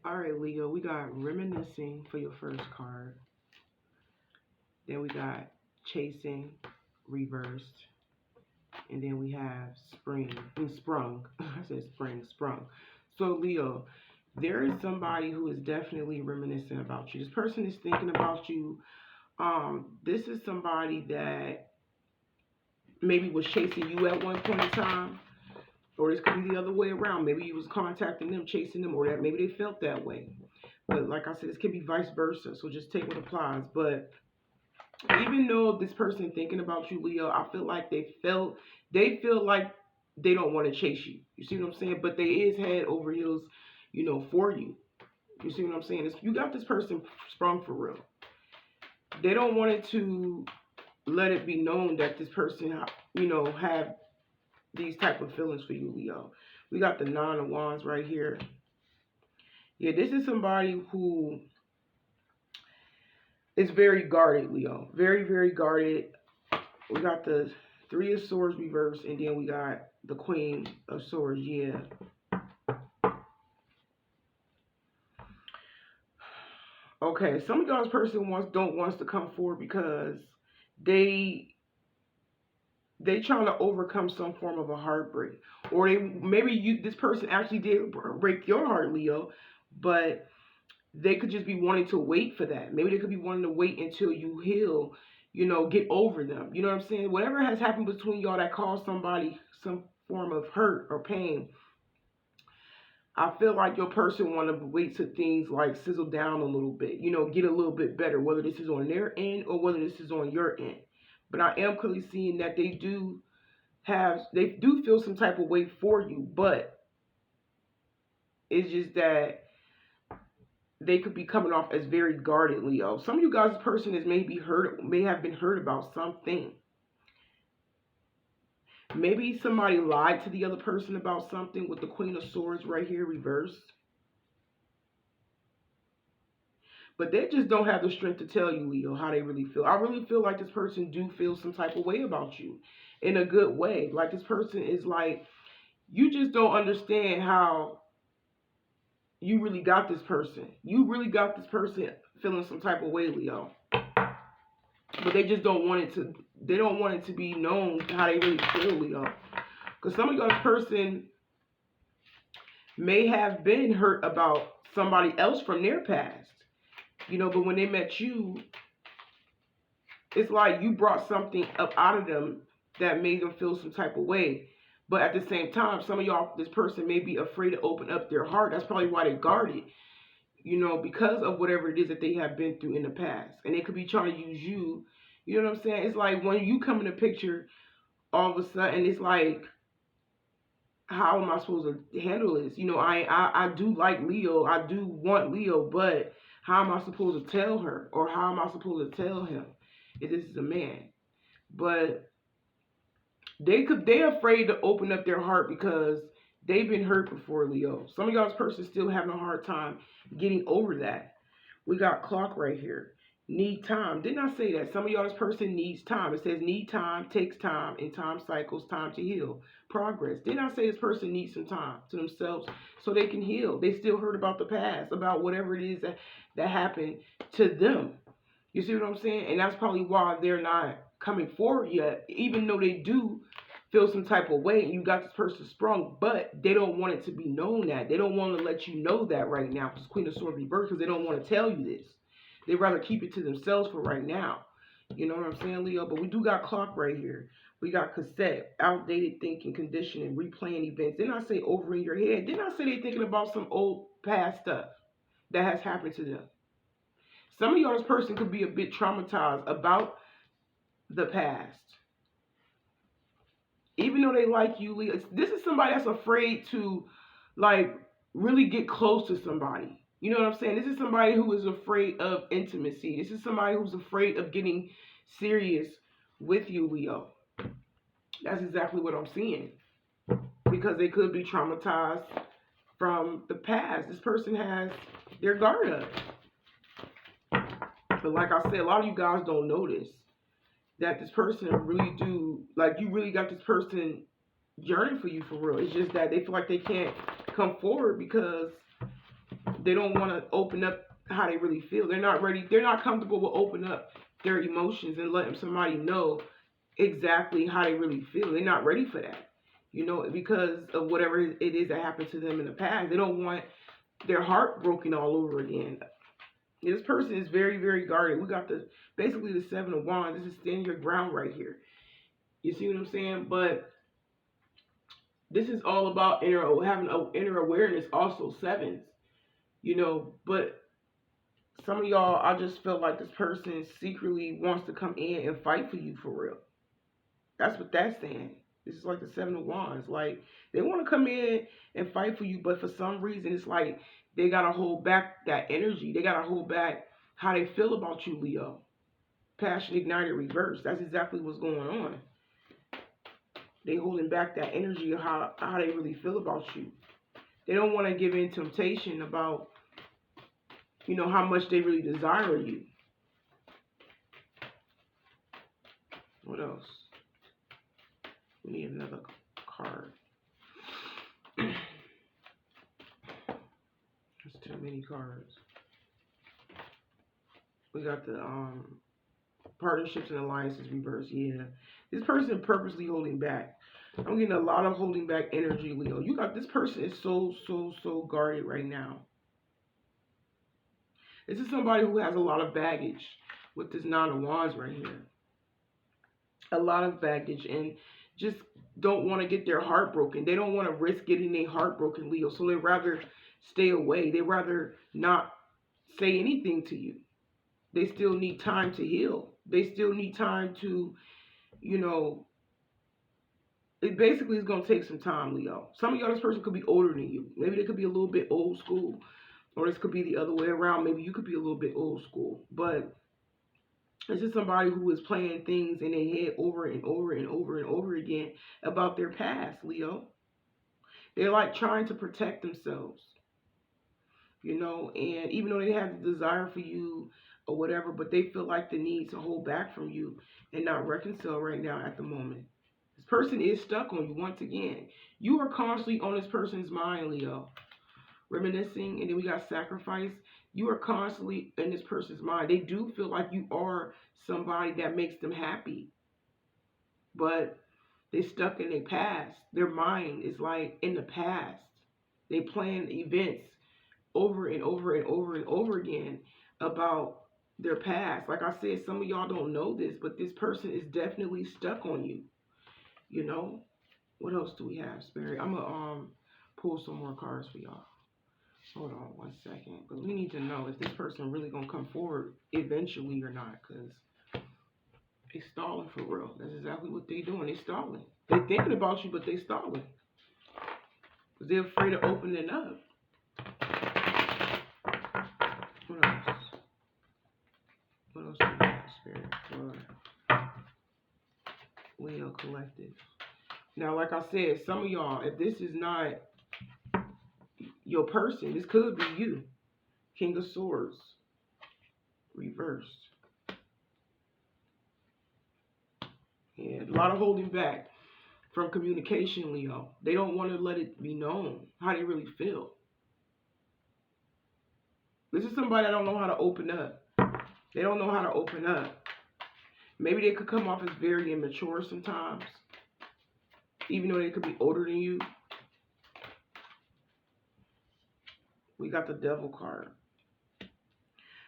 All right, Leo, we got reminiscing for your first card. Then we got chasing reversed. And then we have sprung. I said spring, sprung. So, Leo, there is somebody who is definitely reminiscent about you. This person is thinking about you. This is somebody that maybe was chasing you at one point in time, or this could be the other way around. Maybe you was contacting them, chasing them, or that maybe they felt that way. But like I said, this could be vice versa. So just take what applies. But even though this person thinking about you, Leo, I feel like they feel like they don't want to chase you. You see what I'm saying? But they is head over heels, for you. You see what I'm saying? You got this person sprung for real. They don't want it to let it be known that this person, have these type of feelings for you, Leo. We got the Nine of Wands right here. Yeah, this is somebody who is very guarded, Leo. Very, very guarded. We got the Three of Swords reversed, and then we got the Queen of Swords. Yeah. Okay, some of y'all's person don't wants to come forward because they trying to overcome some form of a heartbreak, or this person actually did break your heart, Leo, but they could just be wanting to wait for that. Maybe they could be wanting to wait until you heal, get over them. You know what I'm saying? Whatever has happened between y'all that caused somebody some form of hurt or pain, I feel like your person want to wait till things like sizzle down a little bit, get a little bit better, whether this is on their end or whether this is on your end. But I am clearly seeing that they do feel some type of way for you, but it's just that they could be coming off as very guarded, Leo. Some of you guys' person is may have been hurt about something. Maybe somebody lied to the other person about something with the Queen of Swords right here reversed. But they just don't have the strength to tell you, Leo, how they really feel. I really feel like this person do feel some type of way about you in a good way. Like this person is like, you just don't understand how you really got this person. You really got this person feeling some type of way, Leo. But they just don't want it to be known how they really feel, Leo. Because some of y'all's person may have been hurt about somebody else from their past. But when they met you, it's like you brought something up out of them that made them feel some type of way. But at the same time, some of y'all, this person may be afraid to open up their heart. That's probably why they guard it, because of whatever it is that they have been through in the past. And they could be trying to use you. You know what I'm saying? It's like when you come in the picture, all of a sudden, it's like, how am I supposed to handle this? I do like Leo. I do want Leo, but how am I supposed to tell her? Or how am I supposed to tell him if this is a man? But they're afraid to open up their heart because they've been hurt before, Leo. Some of y'all's person still having a hard time getting over that. We got clock right here. Need time. Didn't I say that? Some of y'all's person needs time. It says need time, takes time, and time cycles, time to heal. Progress. Didn't I say this person needs some time to themselves so they can heal? They still hurt about the past, about whatever it is that happened to them. You see what I'm saying? And that's probably why they're not coming forward yet, even though they do feel some type of way and you got this person sprung, but they don't want it to be known that. They don't want to let you know that right now because Queen of Swords reversed, because they don't want to tell you this. They'd rather keep it to themselves for right now. You know what I'm saying, Leo? But we do got clock right here. We got cassette, outdated thinking, conditioning, replaying events. Didn't I say over in your head? Didn't I say they thinking about some old past stuff that has happened to them? Some of y'all's person could be a bit traumatized about the past. Even though they like you, Leo, this is somebody that's afraid to, like, really get close to somebody. You know what I'm saying? This is somebody who is afraid of intimacy. This is somebody who's afraid of getting serious with you, Leo. That's exactly what I'm seeing. Because they could be traumatized from the past. This person has their guard up. But like I said, a lot of you guys don't notice that this person really do, like, you really got this person yearning for you for real. It's just that they feel like they can't come forward because They don't want to open up how they really feel. They're not ready. They're not comfortable with opening up their emotions and letting somebody know exactly how they really feel. They're not ready for that. You know, because of whatever it is that happened to them in the past. They don't want their heart broken all over again. This person is very, very guarded. We got the basically the Seven of Wands. This is stand your ground right here. You see what I'm saying? But this is all about having an inner awareness. Also sevens, you know. But some of y'all, I just feel like this person secretly wants to come in and fight for you for real. That's what that's saying. This is like the Seven of Wands. Like, they want to come in and fight for you, but for some reason, it's like they got to hold back that energy. They got to hold back how they feel about you, Leo. Passion ignited reverse. That's exactly what's going on. They holding back that energy of how they really feel about you. They don't want to give in temptation about, you know, how much they really desire you. What else? We need another card. There's too many cards. We got the partnerships and alliances reverse. Yeah. This person purposely holding back. I'm getting a lot of holding back energy, Leo. You got this person is so guarded right now. This is somebody who has a lot of baggage with this Nine of Wands right here. A lot of baggage and just don't want to get their heart broken. They don't want to risk getting their heart broken, Leo. So they rather stay away. They rather not say anything to you. They still need time to heal. They still need time to, you know, it basically is going to take some time, Leo. Some of y'all, this person could be older than you. Maybe they could be a little bit old school. Or this could be the other way around. Maybe you could be a little bit old school. But this is somebody who is playing things in their head over and over and over and over again about their past, Leo. They're like trying to protect themselves, you know, and even though they have the desire for you or whatever, but they feel like the need to hold back from you and not reconcile right now at the moment. This person is stuck on you once again. You are constantly on this person's mind, Leo. Reminiscing, and then we got sacrifice. You are constantly in this person's mind. They do feel like you are somebody that makes them happy, but they stuck in their past. Their mind is like in the past. They plan events over and over and over and over again about their past. Like I said, some of y'all don't know this, but this person is definitely stuck on you. You know? What else do we have, Spirit? I'm gonna pull some more cards for y'all. Hold on one second, because we need to know if this person really gonna come forward eventually or not, because they stalling for real. That's exactly what they doing. They stalling. They thinking about you, but they stalling. Because they're afraid of opening up. What else? What else do we have, Spirit, for Leo Collective? Now, like I said, some of y'all, if this is not your person, this could be you. King of Swords. Reversed. Yeah, a lot of holding back from communication, Leo. They don't want to let it be known how they really feel. This is somebody that don't know how to open up. They don't know how to open up. Maybe they could come off as very immature sometimes, even though they could be older than you. We got the Devil card.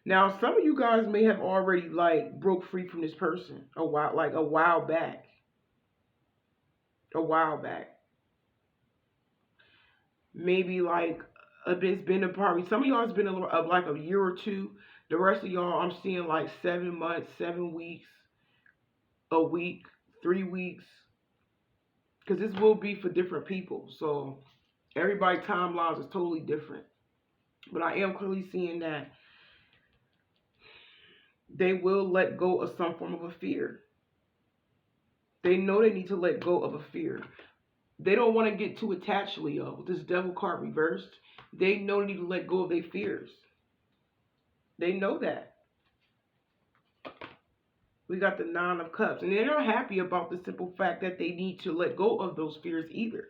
Now, some of you guys may have already like broke free from this person a while back. A while back. Maybe like it's been probably some of y'all has been like a year or two. The rest of y'all, I'm seeing like 7 months, 7 weeks, a week, 3 weeks. Because this will be for different people. So everybody's timelines is totally different. But I am clearly seeing that they will let go of some form of a fear. They know they need to let go of a fear. They don't want to get too attached, Leo. With this Devil card reversed, they know they need to let go of their fears. They know that. We got the Nine of Cups. And they're not happy about the simple fact that they need to let go of those fears either.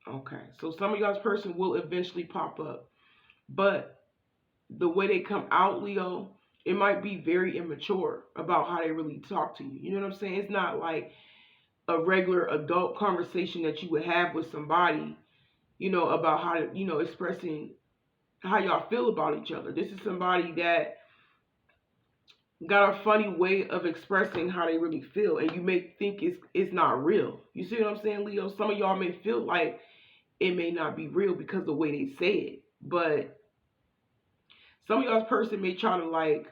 Okay. So some of y'all's person will eventually pop up. But the way they come out, Leo, it might be very immature about how they really talk to you. You know what I'm saying? It's not like a regular adult conversation that you would have with somebody, about how to, expressing how y'all feel about each other. This is somebody that got a funny way of expressing how they really feel, and you may think it's not real. You see what I'm saying, Leo? Some of y'all may feel like it may not be real because of the way they say it, but some of y'all's person may try to, like,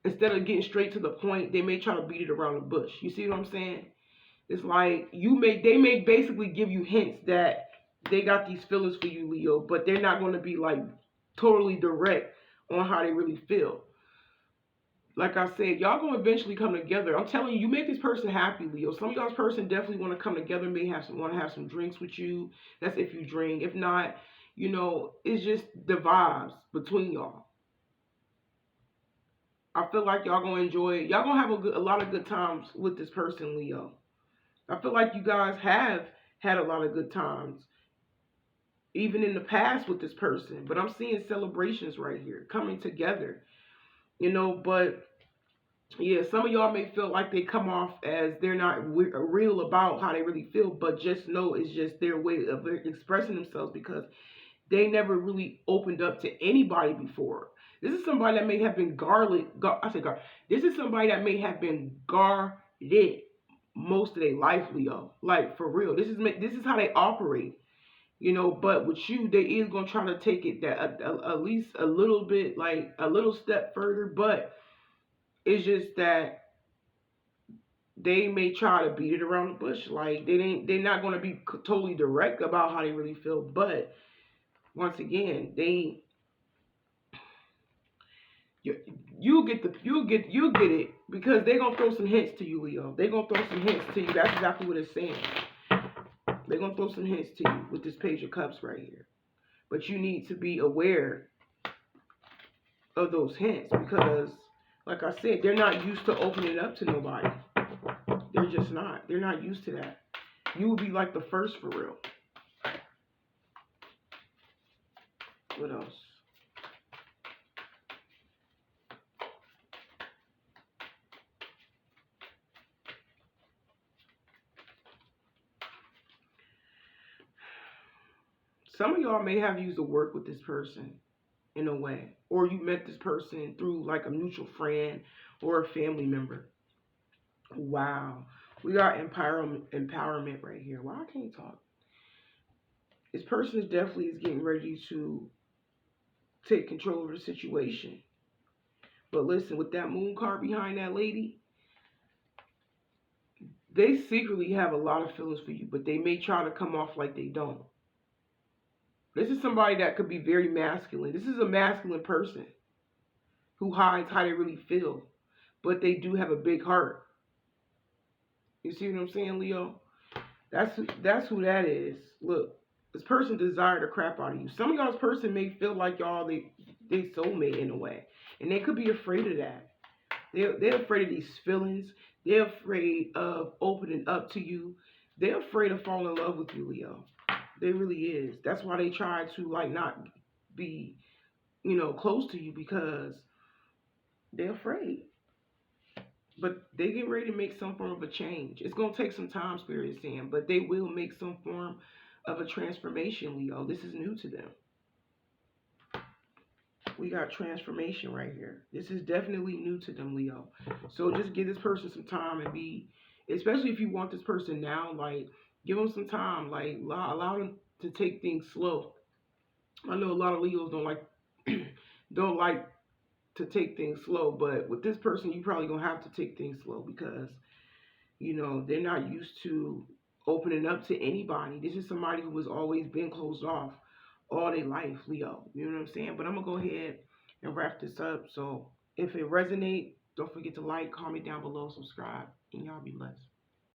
instead of getting straight to the point, they may try to beat it around the bush. You see what I'm saying? It's like they may basically give you hints that they got these feelings for you, Leo, but they're not going to be like totally direct on how they really feel. Like I said, y'all gonna eventually come together. I'm telling you, you make this person happy, Leo. Some of y'all's person definitely want to come together, may want to have some drinks with you. That's if you drink. If not, it's just the vibes between y'all. I feel like y'all gonna enjoy it. Y'all gonna have a lot of good times with this person, Leo. I feel like you guys have had a lot of good times, even in the past with this person. But I'm seeing celebrations right here, coming together. But yeah, some of y'all may feel like they come off as they're not real about how they really feel, but just know it's just their way of expressing themselves because they never really opened up to anybody before. This is somebody that may have been This is somebody that may have been guarded most of their life, Leo. Like, for real. This is how they operate. But with you, they is gonna try to take it that at least a little bit, like a little step further. But it's just that they may try to beat it around the bush. Like, they're not gonna be totally direct about how they really feel. But once again, you'll get it because they're gonna throw some hints to you, Leo. They're gonna throw some hints to you. That's exactly what it's saying. They're gonna throw some hints to you with this Page of Cups right here. But you need to be aware of those hints because, like I said, they're not used to opening up to nobody. They're just not. They're not used to that. You will be like the first for real. What else? Some of y'all may have used to work with this person in a way, or you met this person through like a mutual friend or a family member. Wow, we got empowerment right here. Why I can't talk? This person is definitely is getting ready to take control of the situation. But listen, with that moon card behind that lady, they secretly have a lot of feelings for you, but they may try to come off like they don't. This is somebody that could be very masculine. This is a masculine person who hides how they really feel, but they do have a big heart. You see what I'm saying, Leo? That's who that is. Look, this person desire the crap out of you. Some of y'all's person may feel like y'all they soulmate in a way, and they could be afraid of that. They're afraid of these feelings. They're afraid of opening up to you. They're afraid of falling in love with you, Leo. They really is. That's why they try to like not be, close to you because they're afraid. But they get ready to make some form of a change. It's gonna take some time, Spirit is saying, but they will make some form of a transformation, Leo. This is new to them. We got transformation right here. This is definitely new to them, Leo. So just give this person some time and especially if you want this person now, like, give them some time. Like, allow them to take things slow. I know a lot of Leos don't like don't like to take things slow, but with this person, you probably gonna have to take things slow because they're not used to opening up to anybody. This is somebody who has always been closed off all their life, Leo. You know what I'm saying? But I'm gonna go ahead and wrap this up. So if it resonates, don't forget to like, comment down below, subscribe, and y'all be blessed.